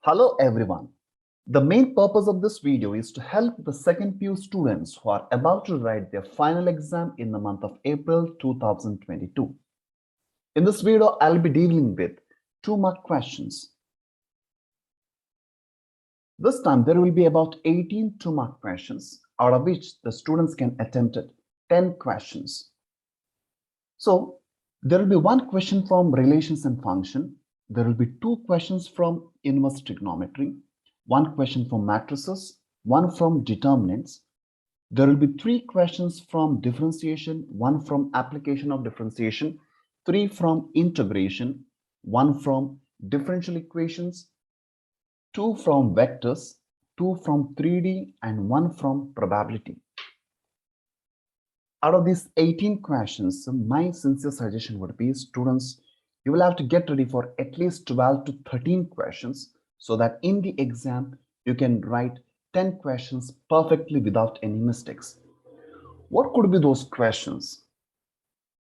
Hello everyone. The main purpose of this video is to help the second PU students who are about to write their final exam in the month of April 2022. In this video, I'll be dealing with 2-mark questions. This time there will be about 18 2-mark questions, out of which the students can attempt 10 questions. So there will be one question from relations and function. There will be 2 questions from inverse trigonometry, 1 question from matrices, 1 from determinants. There will be 3 questions from differentiation, 1 from application of differentiation, 3 from integration, 1 from differential equations, 2 from vectors, 2 from 3D, and 1 from probability. Out of these 18 questions, my sincere suggestion would be, students, you will have to get ready for at least 12 to 13 questions so that in the exam you can write 10 questions perfectly without any mistakes. What could be those questions?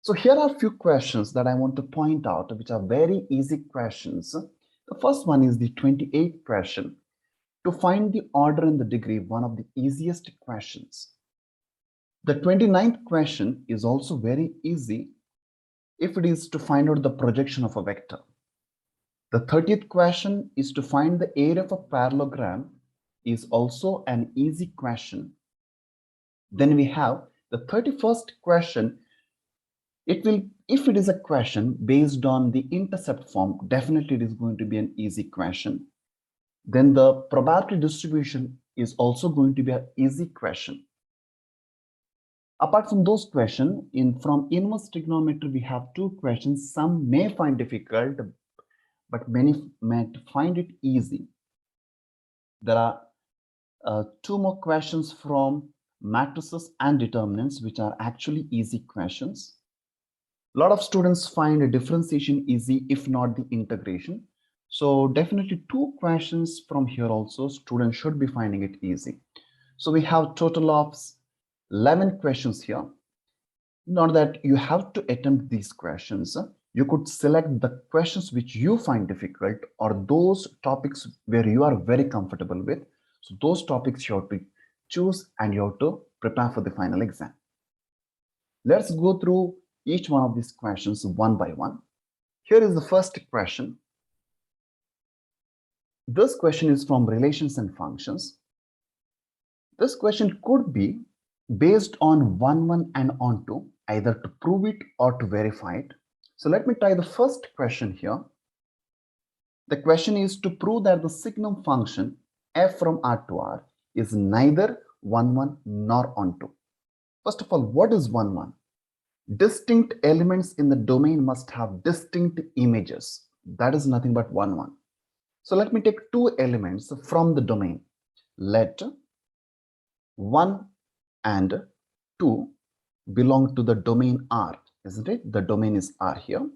So here are a few questions that I want to point out, which are very easy questions. The first one is the 28th question. To find the order and the degree, one of the easiest questions. The 29th question is also very easy if it is to find out the projection of a vector. The 30th question is to find the area of a parallelogram, is also an easy question. Then we have the 31st question. If it is a question based on the intercept form, definitely it is going to be an easy question. Then the probability distribution is also going to be an easy question. Apart from those questions, from inverse trigonometry, we have 2 questions. Some may find difficult, but many may find it easy. There are 2 more questions from matrices and determinants, which are actually easy questions. A lot of students find a differentiation easy, if not the integration. So definitely 2 questions from here also, students should be finding it easy. So we have total of 11 questions here. Not that you have to attempt these questions. You could select the questions which you find difficult or those topics where you are very comfortable with. So those topics you have to choose and you have to prepare for the final exam. Let's go through each one of these questions one by one. Here is the first question. This question is from relations and functions. This question could be based on 1, 1 and on 2, either to prove it or to verify it. So let me try the first question here. The question is to prove that the signum function f from R to R is neither 1, 1 nor on 2. First of all, what is 1, 1? Distinct elements in the domain must have distinct images. That is nothing but 1, 1. So let me take 2 elements from the domain. Let 1 and 2 belong to the domain R, isn't it? The domain is R here.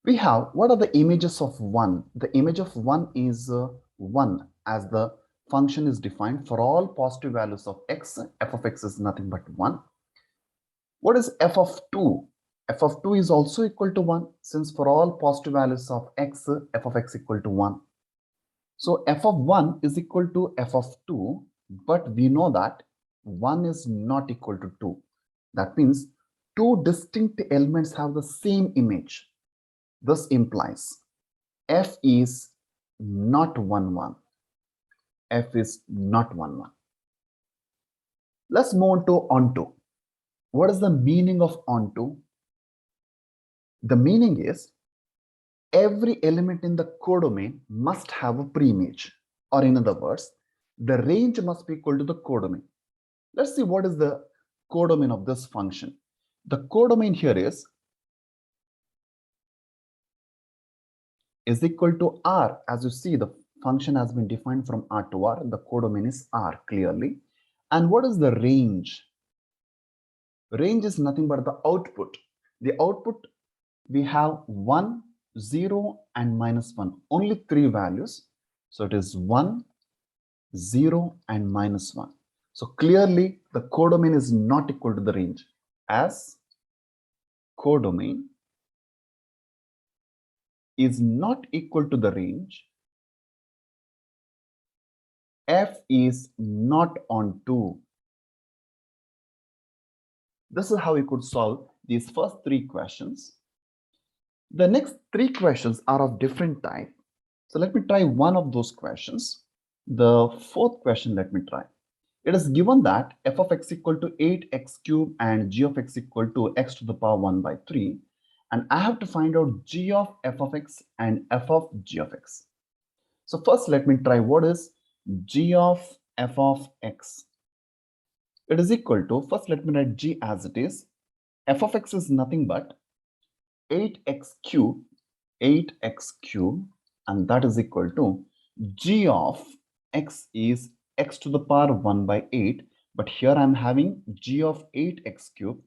We have, what are the images of 1? The image of 1 is 1, as the function is defined for all positive values of x. F of x is nothing but 1. What is f of 2? F of 2 is also equal to 1, since for all positive values of x, f of x equal to 1. So f of 1 is equal to f of 2, but we know that 1 is not equal to 2. That means 2 distinct elements have the same image. This implies f is not 1, 1. F is not 1, 1. Let's move on to onto. What is the meaning of onto? The meaning is every element in the codomain must have a preimage, or in other words, the range must be equal to the codomain. Let's see what is the codomain of this function. The codomain here is equal to R. As you see, the function has been defined from R to R. The codomain is R clearly. And what is the range? Range is nothing but the output. The output, we have 1, 0 and -1. Only 3 values. So it is 1, 0 and -1. So clearly the codomain is not equal to the range, as codomain is not equal to the range. f is not on 2. This is how we could solve these first 3 questions. The next 3 questions are of different type. So let me try one of those questions. The fourth question, let me try. It is given that f of x equal to 8x cube and g of x equal to x to the power 1 by 3. And I have to find out g of f of x and f of g of x. So first let me try what is g of f of x. It is equal to, first let me write g as it is. F of x is nothing but 8x cube, and that is equal to g of x is x to the power 1 by 8, but here I'm having g of 8x cube.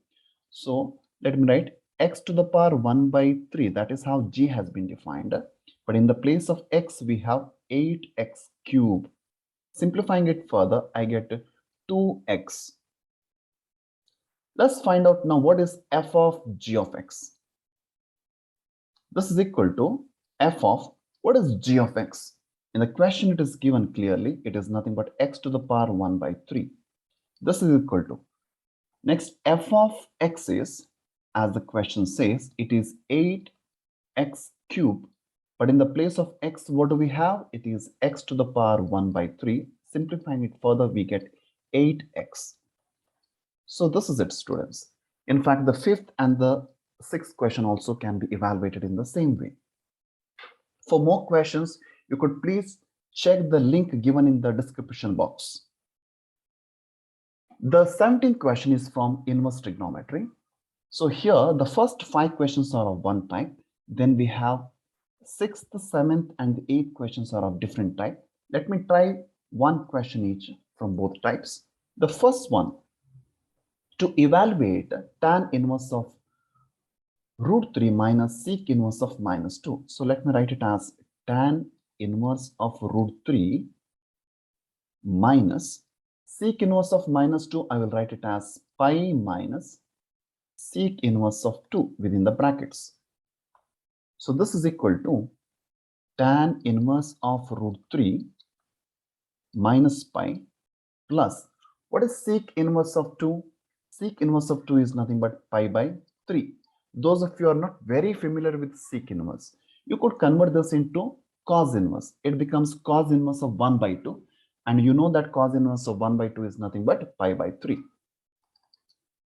So let me write x to the power 1 by 3. That is how g has been defined. But in the place of x, we have 8x cube. Simplifying it further, I get 2x. Let's find out now what is f of g of x. This is equal to f of, what is g of x? In the question it is given clearly, it is nothing but x to the power 1 by 3. This is equal to, next f of x is, as the question says, it is 8x cube. But in the place of x, what do we have? It is x to the power 1 by 3. Simplifying it further, we get 8x. So this is it, students. In fact, the fifth and the sixth question also can be evaluated in the same way. For more questions, you could please check the link given in the description box. The 17th question is from inverse trigonometry. So here, the first 5 questions are of one type. Then we have 6th, 7th, and 8th questions are of different type. Let me try one question each from both types. The first one, to evaluate tan inverse of root 3 minus sec inverse of minus 2. So let me write it as tan inverse of root 3 minus sec inverse of minus 2. I will write it as pi minus sec inverse of 2 within the brackets. So this is equal to tan inverse of root 3 minus pi plus, what is sec inverse of 2? Sec inverse of 2 is nothing but pi by 3. Those of you are not very familiar with sec inverse, you could convert this into cos inverse. It becomes cos inverse of 1 by 2. And you know that cos inverse of 1 by 2 is nothing but pi by 3.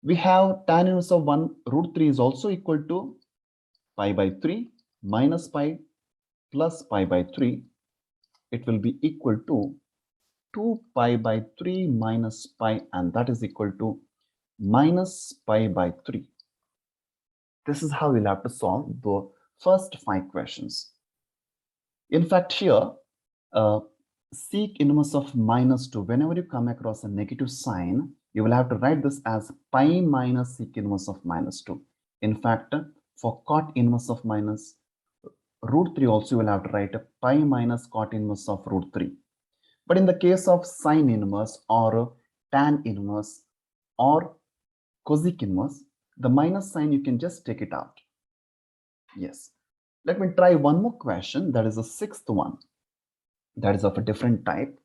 We have tan inverse of root 3 is also equal to pi by 3 minus pi plus pi by 3. It will be equal to 2 pi by 3 minus pi, and that is equal to minus pi by 3. This is how we'll have to solve the first 5 questions. In fact, here, sec inverse of minus 2, whenever you come across a negative sign, you will have to write this as pi minus sec inverse of minus 2. In fact, for cot inverse of minus root 3 also you will have to write pi minus cot inverse of root 3. But in the case of sine inverse or tan inverse or cosec inverse, the minus sign you can just take it out. Yes. Let me try one more question. That is the 6th one. That is of a different type.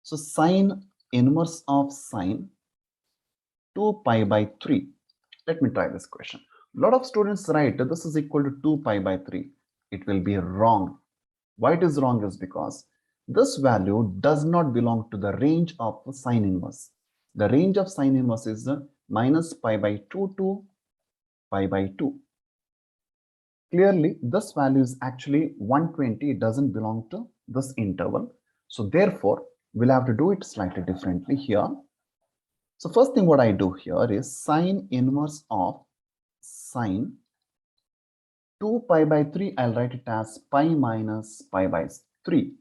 So sine inverse of sine 2 pi by 3. Let me try this question. A lot of students write this is equal to 2 pi by 3. It will be wrong. Why it is wrong is because this value does not belong to the range of sine inverse. The range of sine inverse is minus pi by 2 to pi by 2. Clearly, this value is actually 120. It doesn't belong to this interval. So therefore, we'll have to do it slightly differently here. So first thing what I do here is sine inverse of sine 2 pi by 3. I'll write it as pi minus pi by 3.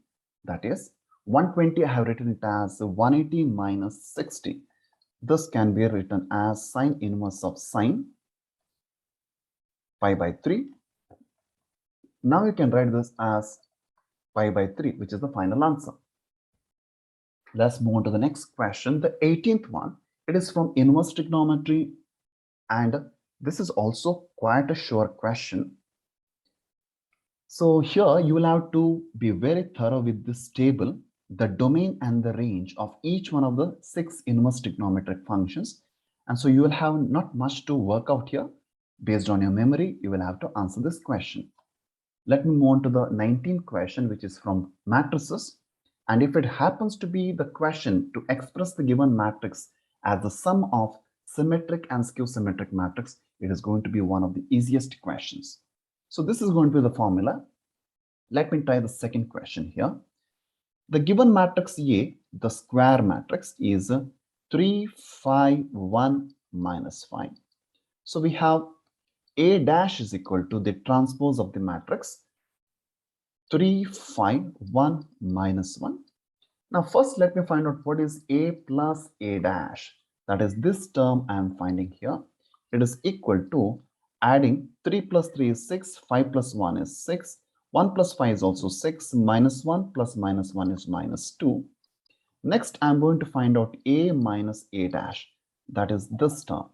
That is 120. I have written it as 180 minus 60. This can be written as sine inverse of sine pi by 3. Now you can write this as pi by 3, which is the final answer. Let's move on to the next question, the 18th one. It is from inverse trigonometry, and this is also quite a sure question. So here you will have to be very thorough with this table. the domain and the range of each one of the 6 inverse trigonometric functions. And so you will have not much to work out here. Based on your memory, you will have to answer this question. Let me move on to the 19th question, which is from matrices. And if it happens to be the question to express the given matrix as the sum of symmetric and skew-symmetric matrix, it is going to be one of the easiest questions. So this is going to be the formula. Let me try the second question here. The given matrix A, the square matrix, is 3, 5, 1, minus 5. So we have A dash is equal to the transpose of the matrix 3, 5, 1, minus 1. Now first let me find out what is A plus A dash. That is this term I am finding here. It is equal to adding 3 plus 3 is 6, 5 plus 1 is 6, 1 plus 5 is also 6, minus 1 plus minus 1 is minus 2. Next, I'm going to find out A minus A dash. That is this term.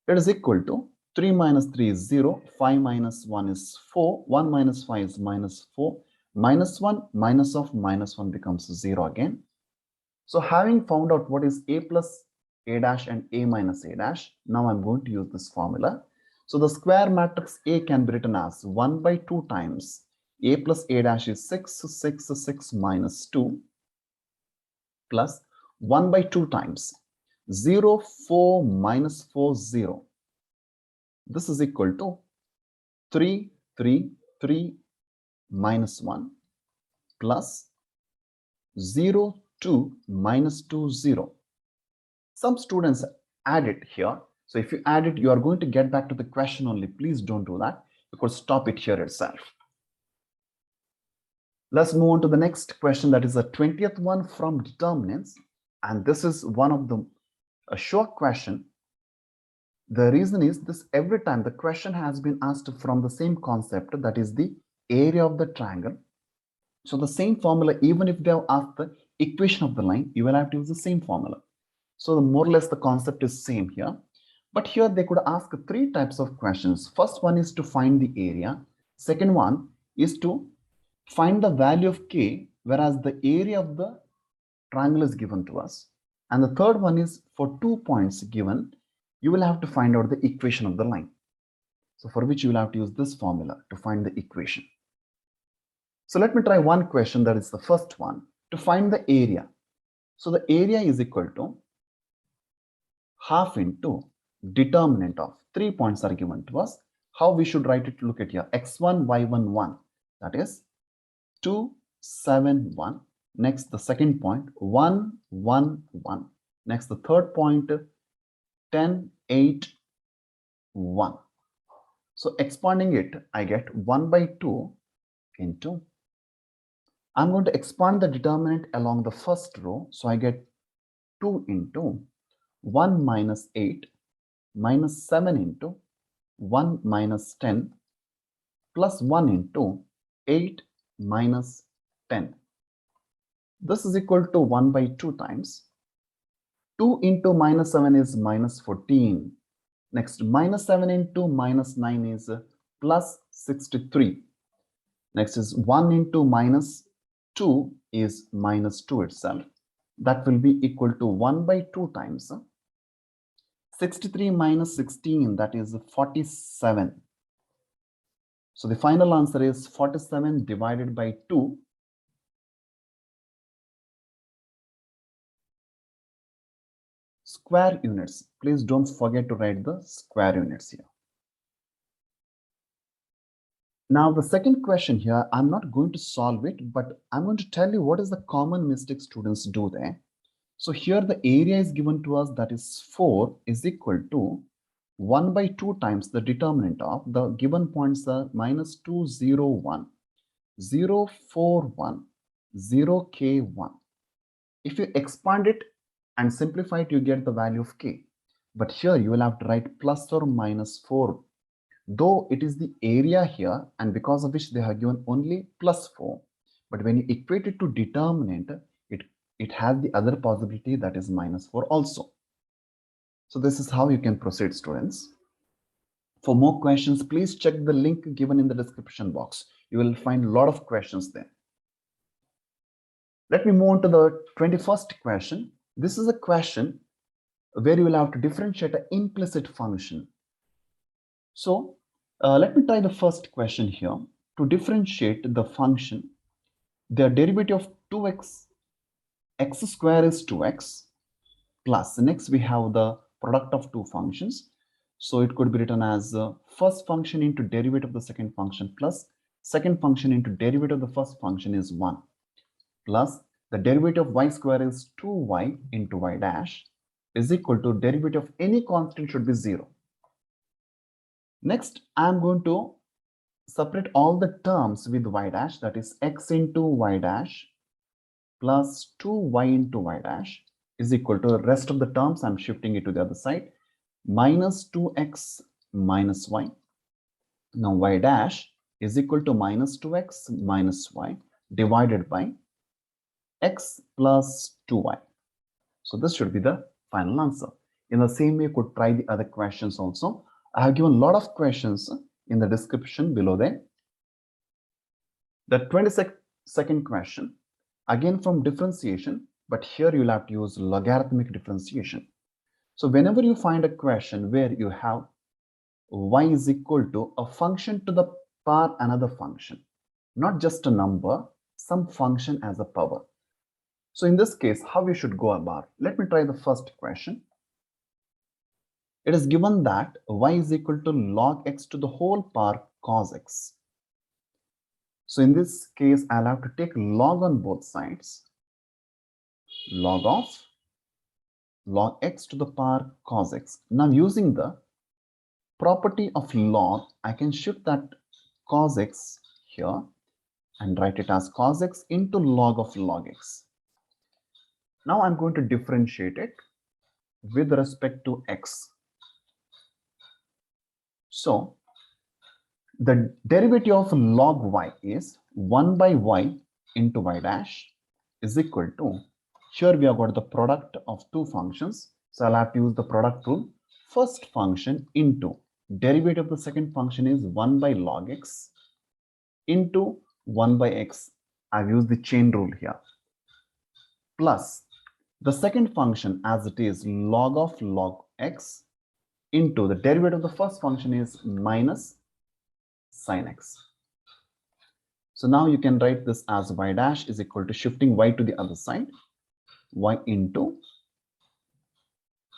It is equal to 3 minus 3 is 0, 5 minus 1 is 4, 1 minus 5 is minus 4, minus 1 minus of minus 1 becomes 0 again. So having found out what is A plus A dash and A minus A dash, now I'm going to use this formula. So the square matrix A can be written as 1 by 2 times A plus A dash is 6, 6, 6 minus 2 plus 1 by 2 times 0, 4 minus 4, 0. This is equal to 3, 3, 3 minus 1 plus 0, 2 minus 2, 0. Some students add it here. So if you add it, you are going to get back to the question only. Please don't do that. You could stop it here itself. Let's move on to the next question. That is the 20th one from determinants. And this is one of the a short question. The reason is this: every time the question has been asked from the same concept, that is the area of the triangle. So the same formula, even if they have asked the equation of the line, you will have to use the same formula. So more or less the concept is same here. But here they could ask 3 types of questions. First one is to find the area. Second one is to find the value of k, whereas the area of the triangle is given to us. And the third one is for 2 points given, you will have to find out the equation of the line. So for which you will have to use this formula to find the equation. So let me try one question, that is the first one, to find the area. So the area is equal to half into determinant of 3 points are given to us. How we should write it? Look at here, x1, y1, 1. That is 2, 7, 1. Next, the second point, 1, 1, 1. Next, the third point, 10, 8, 1. So expanding it, I get 1 by 2 into, I'm going to expand the determinant along the first row. So I get 2 into 1 minus 8 minus 7 into 1 minus 10 plus 1 into 8 minus 10. This is equal to 1 by 2 times 2 into minus 7 is minus 14. Next, minus 7 into minus 9 is plus 63. Next is 1 into minus 2 is minus 2 itself. That will be equal to 1 by 2 times 63 minus 16, that is 47. So the final answer is 47 divided by 2. Square units. Please don't forget to write the square units here. Now the second question here, I'm not going to solve it, but I'm going to tell you what is the common mistake students do there. So here the area is given to us, that is 4 is equal to 1 by 2 times the determinant of the given points are minus 2, 0, 1, 0, 4, 1, 0, k, 1. If you expand it and simplify it, you get the value of k. But here you will have to write plus or minus 4. Though it is the area here, and because of which they have given only plus 4. But when you equate it to determinant, it has the other possibility, that is minus 4 also. So this is how you can proceed, students. For more questions, please check the link given in the description box. You will find a lot of questions there. Let me move on to the 21st question. This is a question where you will have to differentiate an implicit function. So let me try the first question here. To differentiate the function, the derivative of 2x, x square is 2x, plus next we have the product of two functions. So it could be written as first function into derivative of the second function plus second function into derivative of the first function is 1, plus the derivative of y square is 2y into y dash is equal to derivative of any constant should be 0. Next, I am going to separate all the terms with y dash, that is x into y dash plus 2y into y dash is equal to the rest of the terms. I'm shifting it to the other side, minus 2x minus y. Now y dash is equal to minus 2x minus y divided by x plus 2y. So this should be the final answer. In the same way, you could try the other questions also. I have given a lot of questions in the description below there. The 22nd question, again from differentiation, but here you'll have to use logarithmic differentiation. So whenever you find a question where you have y is equal to a function to the power another function, not just a number, some function as a power. So in this case, how we should go about? Let me try the first question. It is given that y is equal to log x to the whole power cos x. So in this case, I'll have to take log on both sides. Log of log x to the power cos x. Now using the property of log, I can shift that cos x here and write it as cos x into log of log x. Now I'm going to differentiate it with respect to x. So the derivative of log y is 1 by y into y dash is equal to, here we have got the product of two functions. So I'll have to use the product rule. First function into derivative of the second function is 1 by log x into 1 by x. I've used the chain rule here. Plus the second function as it is log of log x into the derivative of the first function is minus sin x. So now you can write this as y dash is equal to shifting y to the other side, y into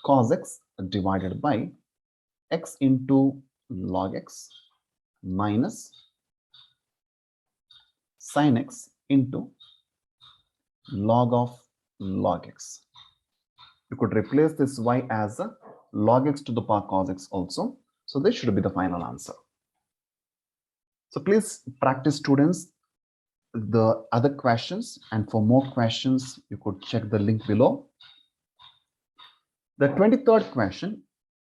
cos x divided by x into log x minus sin x into log of log x. You could replace this y as a log x to the power cos x also. So this should be the final answer. So please practice, students, the other questions, and for more questions you could check the link below. The 23rd question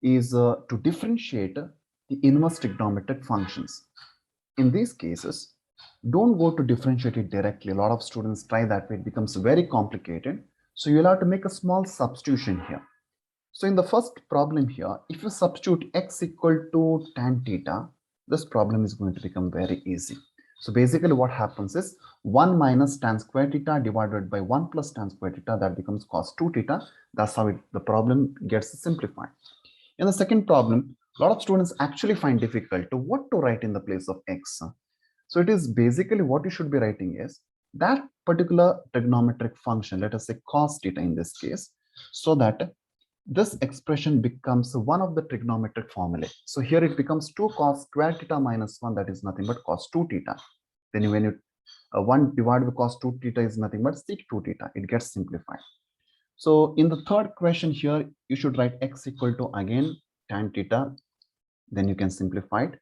is to differentiate the inverse trigonometric functions. In these cases, don't go to differentiate it directly. A lot of students try that way. It becomes very complicated. So you'll have to make a small substitution here. So in the first problem here, if you substitute x equal to tan theta, this problem is going to become very easy. So basically what happens is 1 minus tan square theta divided by 1 plus tan square theta, that becomes cos 2 theta. That's how the problem gets simplified. In the second problem, a lot of students actually find difficult to what to write in the place of x. So it is basically what you should be writing is that particular trigonometric function, let us say cos theta in this case, so that this expression becomes one of the trigonometric formulae. So here it becomes 2 cos square theta minus 1, that is nothing but cos 2 theta. Then when you 1 divided by cos 2 theta is nothing but sec 2 theta. It gets simplified. So in the third question here, you should write x equal to again tan theta. Then you can simplify it.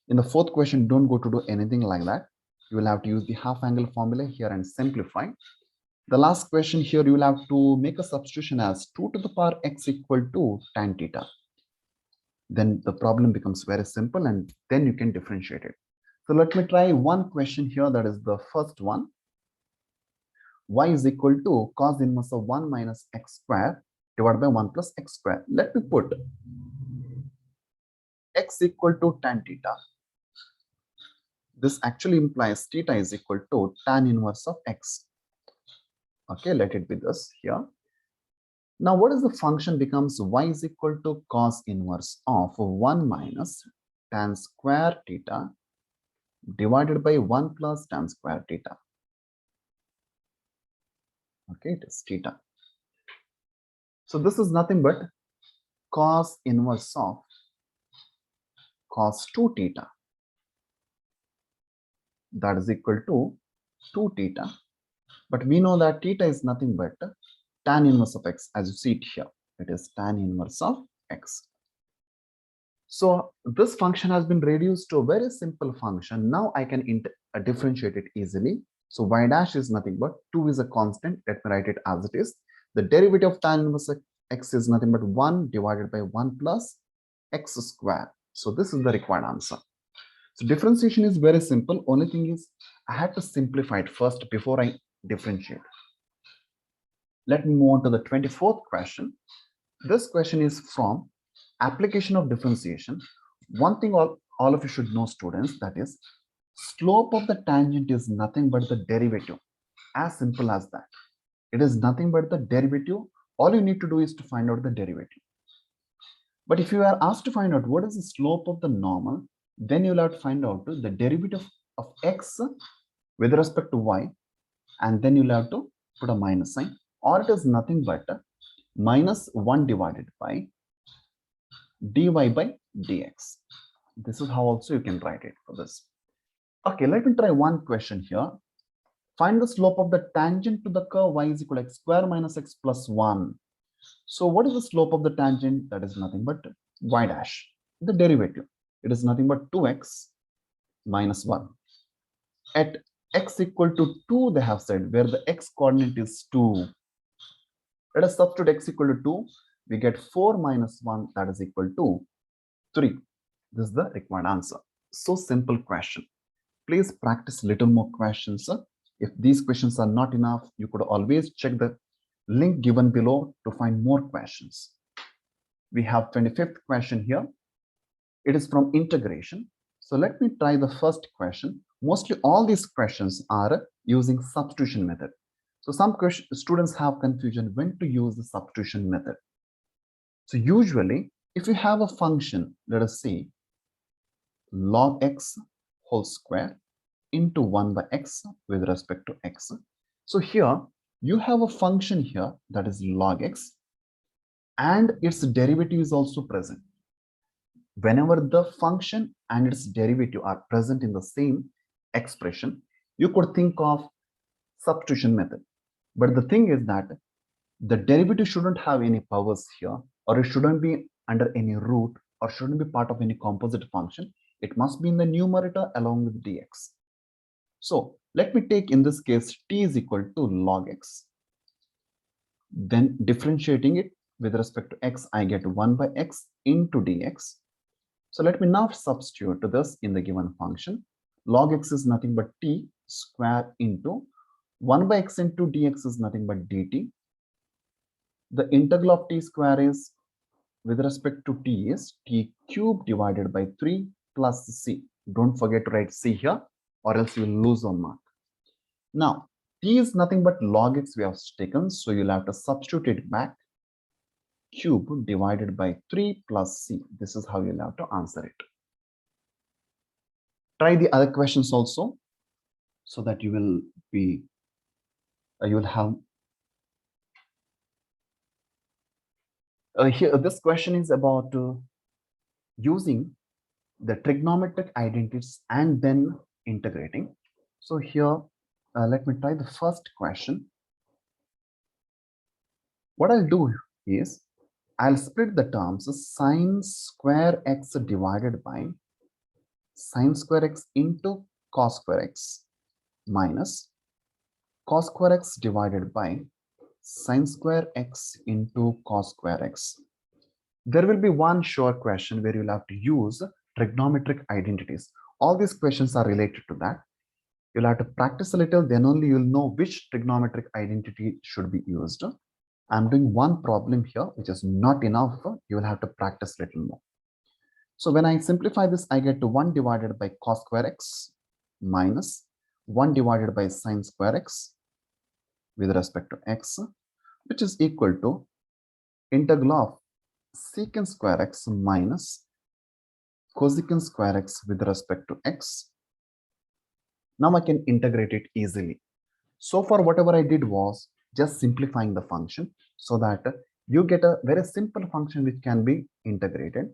In the fourth question, don't go to do anything like that. You will have to use the half angle formula here and simplify. The last question here, you will have to make a substitution as 2 to the power x equal to tan theta. Then the problem becomes very simple and then you can differentiate it. So let me try one question here, that is the first one. Y is equal to cos inverse of 1 minus x square divided by 1 plus x square. Let me put x equal to tan theta. This actually implies theta is equal to tan inverse of x. Okay, let it be this here. Now, what is the function becomes y is equal to cos inverse of 1 minus tan square theta divided by 1 plus tan square theta. Okay, it is theta. So this is nothing but cos inverse of cos 2 theta, that is equal to 2 theta. But we know that theta is nothing but tan inverse of x, as you see it here. It is tan inverse of x. So this function has been reduced to a very simple function. Now I can differentiate it easily. So y dash is nothing but 2 is a constant. Let me write it as it is. The derivative of tan inverse x is nothing but 1 divided by 1 plus x square. So this is the required answer. So differentiation is very simple. Only thing is I had to simplify it first before I differentiate. Let me move on to the 24th question. This question is from application of differentiation. One thing all of you should know, students, that is slope of the tangent is nothing but the derivative. As simple as that. It is nothing but the derivative. All you need to do is to find out the derivative. But if you are asked to find out what is the slope of the normal, then you'll have to find out the derivative of x with respect to y, and then you'll have to put a minus sign, or it is nothing but minus 1 divided by dy by dx. This is how also you can write it for this. Okay, let me try one question here. Find the slope of the tangent to the curve y is equal to x square minus x plus 1. So what is the slope of the tangent? That is nothing but y dash. The derivative, it is nothing but 2x minus 1. At x equal to 2, they have said, where the x coordinate is 2. Let us substitute x equal to 2. We get 4 minus 1, that is equal to 3. This is the required answer. So simple question. Please practice little more questions. If these questions are not enough, you could always check the link given below to find more questions. We have 25th question here. It is from integration. So let me try the first question. Mostly all these questions are using substitution method. So some students have confusion when to use the substitution method. So usually, if you have a function, let us say log x whole square into 1 by x with respect to x. So here you have a function here that is log x, and its derivative is also present. Whenever the function and its derivative are present in the same expression, you could think of substitution method. But the thing is that the derivative shouldn't have any powers here, or it shouldn't be under any root, or shouldn't be part of any composite function. It must be in the numerator along with dx. So let me take in this case t is equal to log x. Then differentiating it with respect to x, I get 1 by x into dx. So let me now substitute this in the given function. Log x is nothing but t square into 1 by x into dx is nothing but dt. The integral of t square is with respect to t is t cube divided by 3 plus c. Don't forget to write c here, or else you will lose 1 mark. Now, t is nothing but log x we have taken, so you'll have to substitute it back. Cube divided by 3 plus c. This is how you'll have to answer it. Try the other questions also, so that you will be, you will have. Here, this question is about using the trigonometric identities and then integrating. So here, let me try the first question. What I'll do is, I'll split the terms sine square x divided by sine square x into cos square x minus cos square x divided by sine square x into cos square x. There will be one sure question where you'll have to use trigonometric identities. All these questions are related to that. You'll have to practice a little, then only you'll know which trigonometric identity should be used. I'm doing one problem here, which is not enough. You will have to practice a little more. So when I simplify this, I get to 1 divided by cos square x minus 1 divided by sine square x with respect to x, which is equal to integral of secant square x minus cosecant square x with respect to x. Now I can integrate it easily. So far, whatever I did was just simplifying the function so that you get a very simple function which can be integrated.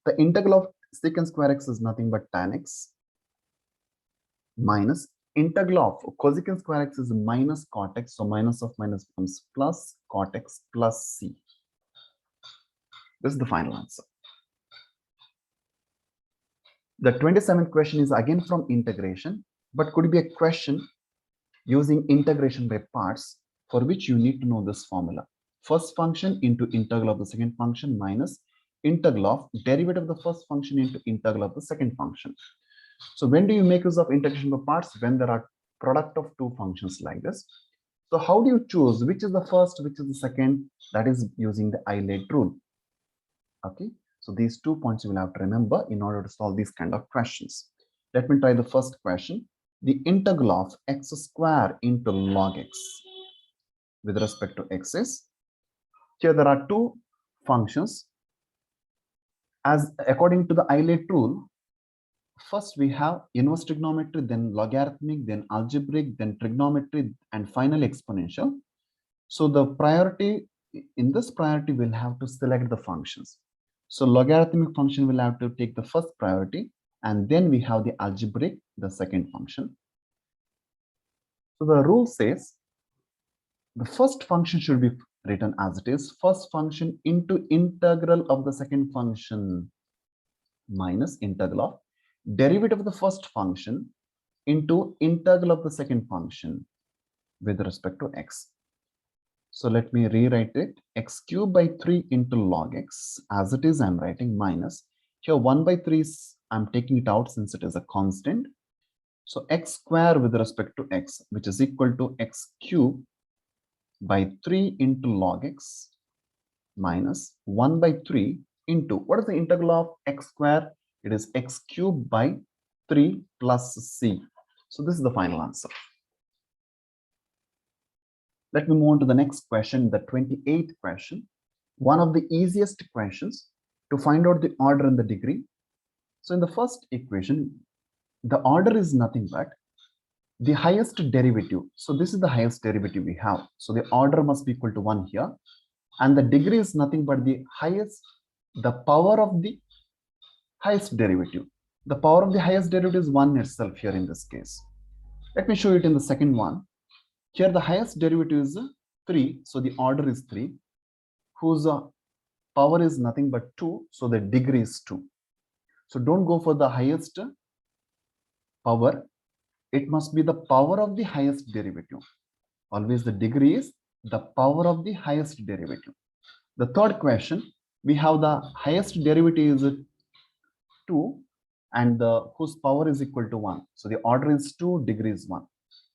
The integral of secant square x is nothing but tan x minus integral of cosecant square x is minus cot x. So minus of minus becomes plus cot x plus c. This is the final answer. The 27th question is again from integration, but could be a question using integration by parts, for which you need to know this formula. First function into integral of the second function minus integral of derivative of the first function into integral of the second function. So when do you make use of integration by parts? When there are product of two functions like this. So how do you choose which is the first, which is the second? That is using the Euler rule. Okay, so these 2 points you will have to remember in order to solve these kind of questions. Let me try the first question. The integral of x square into log x with respect to x is, here there are two functions. As according to the Euler rule, first we have inverse trigonometry, then logarithmic, then algebraic, then trigonometry, and finally exponential. So the priority, in this priority, we'll have to select the functions. So logarithmic function will have to take the first priority, and then we have the algebraic, the second function. So the rule says the first function should be written as it is, first function into integral of the second function minus integral of derivative of the first function into integral of the second function with respect to x. So let me rewrite it. X cubed by 3 into log x, as it is I'm writing, minus here 1 by 3 is I'm taking it out since it is a constant. So x square with respect to x, which is equal to x cubed by 3 into log x minus 1 by 3 into, what is the integral of x square? It is x cubed by 3 plus c. So this is the final answer. Let me move on to the next question, the 28th question. One of the easiest questions to find out the order and the degree. So in the first equation, the order is nothing but the highest derivative. So this is the highest derivative we have. So the order must be equal to 1 here. And the degree is nothing but the highest, the power of the highest derivative. The power of the highest derivative is 1 itself here in this case. Let me show it in the second one. Here the highest derivative is 3. So the order is 3, whose power is nothing but 2. So the degree is 2. So don't go for the highest power. It must be the power of the highest derivative. Always the degree is the power of the highest derivative. The third question, we have the highest derivative is 2 and whose power is equal to 1. So the order is 2, degree is 1.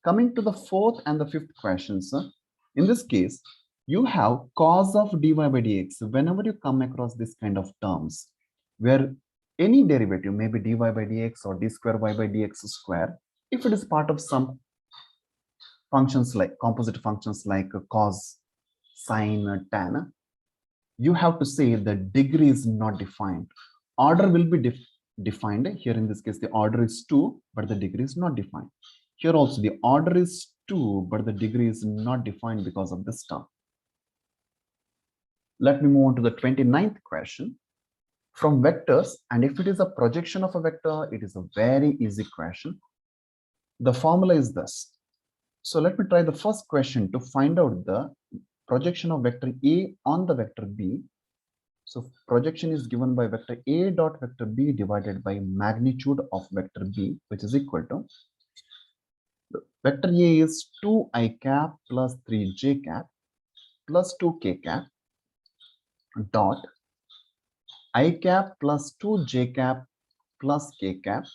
Coming to the fourth and the fifth questions, in this case, you have cos of dy by dx. Whenever you come across this kind of terms, where any derivative, maybe dy by dx or d square y by dx square, if it is part of some functions like composite functions like cos, sine, tan, you have to say the degree is not defined. Order will be defined. Here in this case, the order is 2, but the degree is not defined. Here also the order is 2, but the degree is not defined because of this term. Let me move on to the 29th question. From vectors, and if it is a projection of a vector, it is a very easy question. The formula is this. So let me try the first question to find out the projection of vector A on the vector B. So projection is given by vector A dot vector B divided by magnitude of vector B, which is equal to, vector A is 2i cap plus 3j cap plus 2k cap dot I cap plus 2j cap plus k cap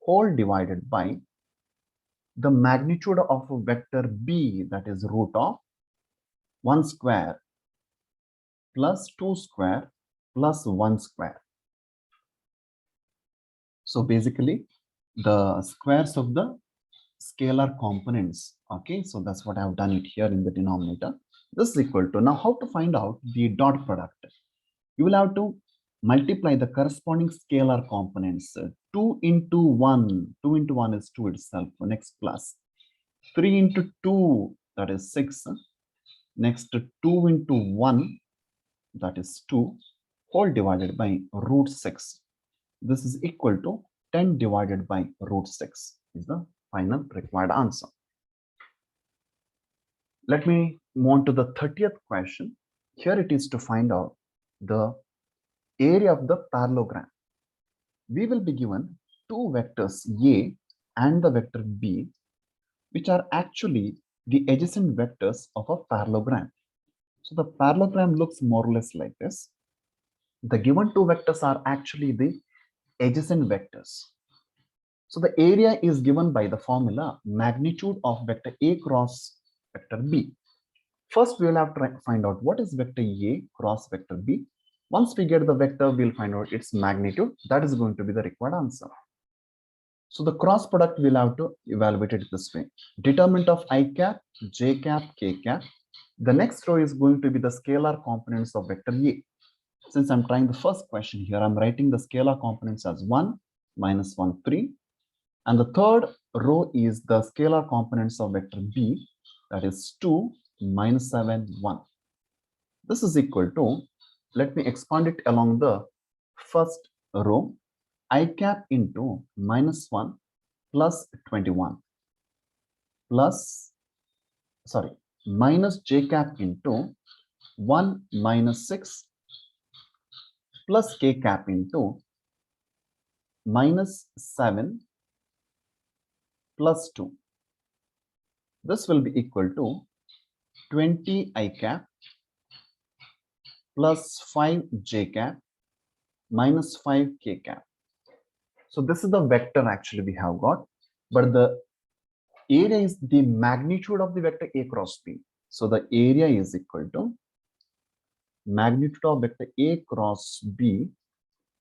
whole divided by the magnitude of a vector B, that is root of 1 square plus 2 square plus 1 square. So basically the squares of the scalar components. Okay, so that's what I have done it here in the denominator. This is equal to, now how to find out the dot product? You will have to multiply the corresponding scalar components. 2 into 1, 2 into 1 is 2 itself. Next plus 3 into 2, that is 6. Next 2 into 1, that is 2, whole divided by root 6. This is equal to 10 divided by root 6 is the final required answer. Let me move on to the 30th question. Here it is to find out the area of the parallelogram. We will be given two vectors A and the vector B, which are actually the adjacent vectors of a parallelogram. So the parallelogram looks more or less like this. The given two vectors are actually the adjacent vectors. So the area is given by the formula magnitude of vector A cross vector B. First, we will have to find out what is vector A cross vector B. Once we get the vector, we'll find out its magnitude. That is going to be the required answer. So the cross product we'll have to evaluate it this way. Determinant of I cap, j cap, k cap. The next row is going to be the scalar components of vector A. Since I'm trying the first question here, I'm writing the scalar components as 1, minus 1, 3. And the third row is the scalar components of vector B, that is 2, minus 7, 1. This is equal to, let me expand it along the first row, I cap into minus 1 plus 21 plus, minus j cap into 1 minus 6 plus k cap into minus 7 plus 2. This will be equal to 20 I cap plus 5 j cap minus 5 k cap. So this is the vector actually we have got, but the area is the magnitude of the vector A cross B. So the area is equal to magnitude of vector A cross B,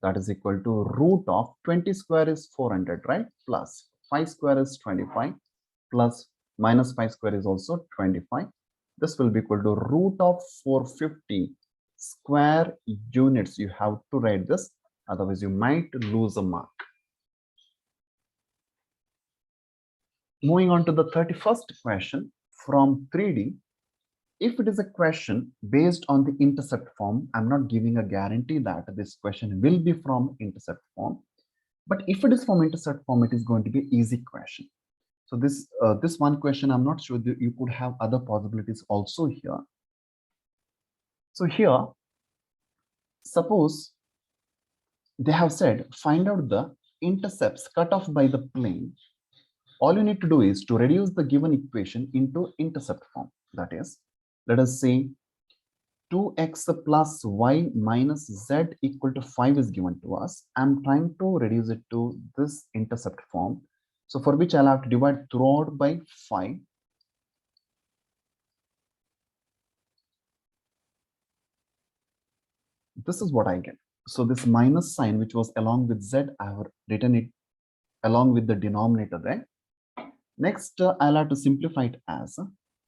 that is equal to root of 20 square is 400, right? Plus 5 square is 25 plus minus 5 square is also 25. This will be equal to root of 450 square units. You have to write this, otherwise you might lose a mark. Moving on to the 31st question from 3D. If it is a question based on the intercept form, I'm not giving a guarantee that this question will be from intercept form. But if it is from intercept form, it is going to be an easy question. So this one question, I'm not sure that you could have other possibilities also here. So here, suppose they have said, find out the intercepts cut off by the plane. All you need to do is to reduce the given equation into intercept form. That is, let us say 2x plus y minus z equal to 5 is given to us. I'm trying to reduce it to this intercept form. So for which I'll have to divide throughout by 5. This is what I get. So this minus sign, which was along with z, I have written it along with the denominator there. Next, I'll have to simplify it as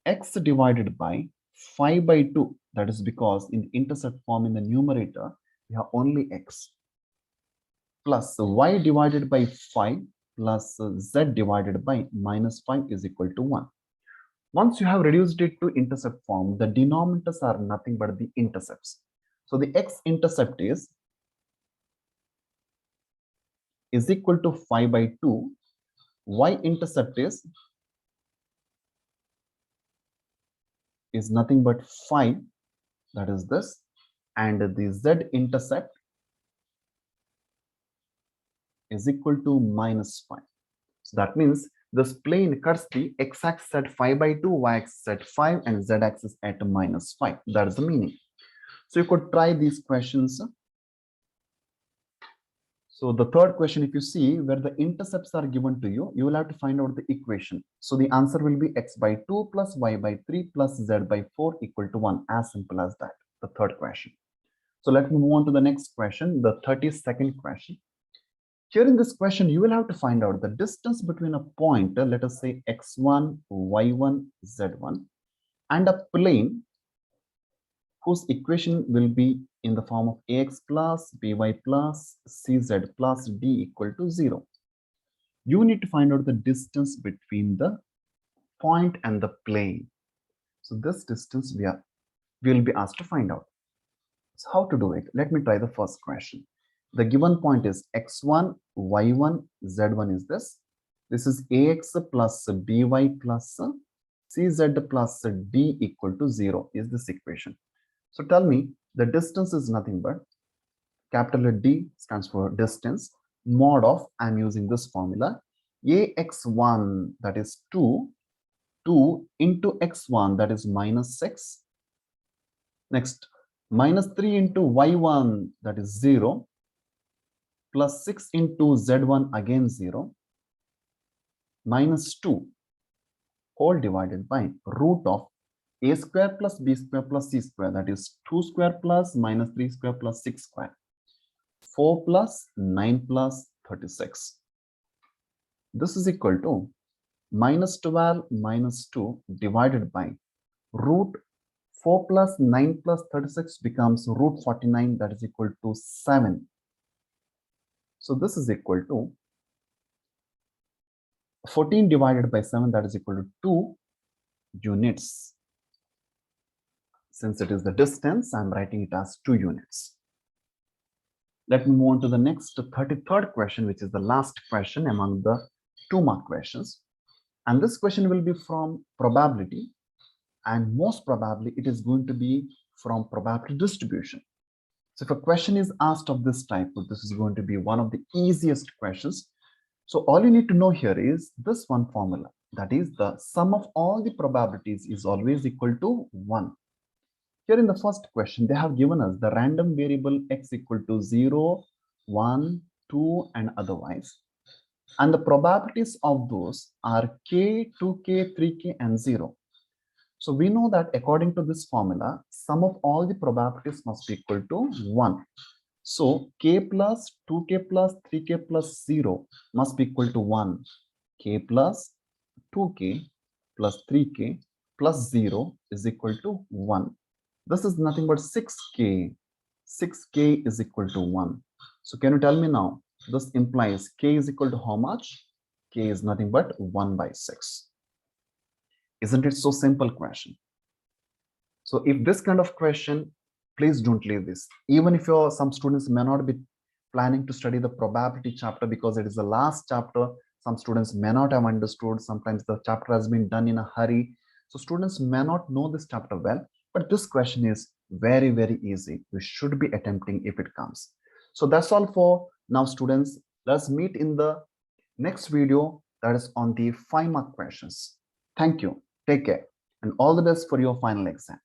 x divided by 5 by 2. That is because in the intercept form in the numerator, we have only x plus y divided by 5 plus z divided by minus 5 is equal to 1. Once you have reduced it to intercept form, the denominators are nothing but the intercepts. So the x-intercept is equal to 5 by 2. Y-intercept is nothing but 5, that is this, and the z-intercept is equal to minus 5. So that means this plane cuts the x-axis at 5 by 2, y-axis at 5, and z-axis at minus 5. That is the meaning. So you could try these questions. So the third question, if you see where the intercepts are given to you, you will have to find out the equation. So the answer will be x by 2 plus y by 3 plus z by 4 equal to 1. As simple as that, the third question. So let me move on to the next question, the 32nd question. Here in this question, you will have to find out the distance between a point, let us say x1, y1, z1, and a plane whose equation will be in the form of ax plus by plus cz plus d equal to 0. You need to find out the distance between the point and the plane. So this distance we will be asked to find out. So how to do it? Let me try the first question. The given point is x1, y1, z1 is this. This is ax plus by plus cz plus d equal to 0 is this equation. So tell me, the distance is nothing but capital D stands for distance, mod of, I'm using this formula, ax1 that is 2 into x1 that is minus 6. Next, minus 3 into y1 that is 0 plus 6 into z1 again 0 minus 2 all divided by root of a square plus b square plus c square that is 2 square plus minus 3 square plus 6 square 4 plus 9 plus 36. This is equal to minus 12 minus 2 divided by root 4 plus 9 plus 36 becomes root 49 that is equal to 7. So this is equal to 14 divided by 7 that is equal to 2 units. Since it is the distance, I'm writing it as 2 units. Let me move on to the next 33rd question, which is the last question among the 2-mark questions. And this question will be from probability, and most probably it is going to be from probability distribution. So if a question is asked of this type, this is going to be one of the easiest questions. So all you need to know here is this one formula, that is the sum of all the probabilities is always equal to 1. Here in the first question, they have given us the random variable x equal to 0, 1, 2, and otherwise. And the probabilities of those are k, 2k, 3k, and 0. So we know that according to this formula, sum of all the probabilities must be equal to 1. So k plus 2k plus 3k plus 0 must be equal to 1. K plus 2k plus 3k plus 0 is equal to 1. This is nothing but 6k. 6k is equal to 1. So can you tell me now, this implies k is equal to how much? K is nothing but 1 by 6. Isn't it so simple question? So if this kind of question, please don't leave this. Even if some students may not be planning to study the probability chapter because it is the last chapter, some students may not have understood. Sometimes the chapter has been done in a hurry. So students may not know this chapter well, but this question is very, very easy. We should be attempting if it comes. So that's all for now, students. Let's meet in the next video, that is on the 5-mark questions. Thank you. Take care and all the best for your final exam.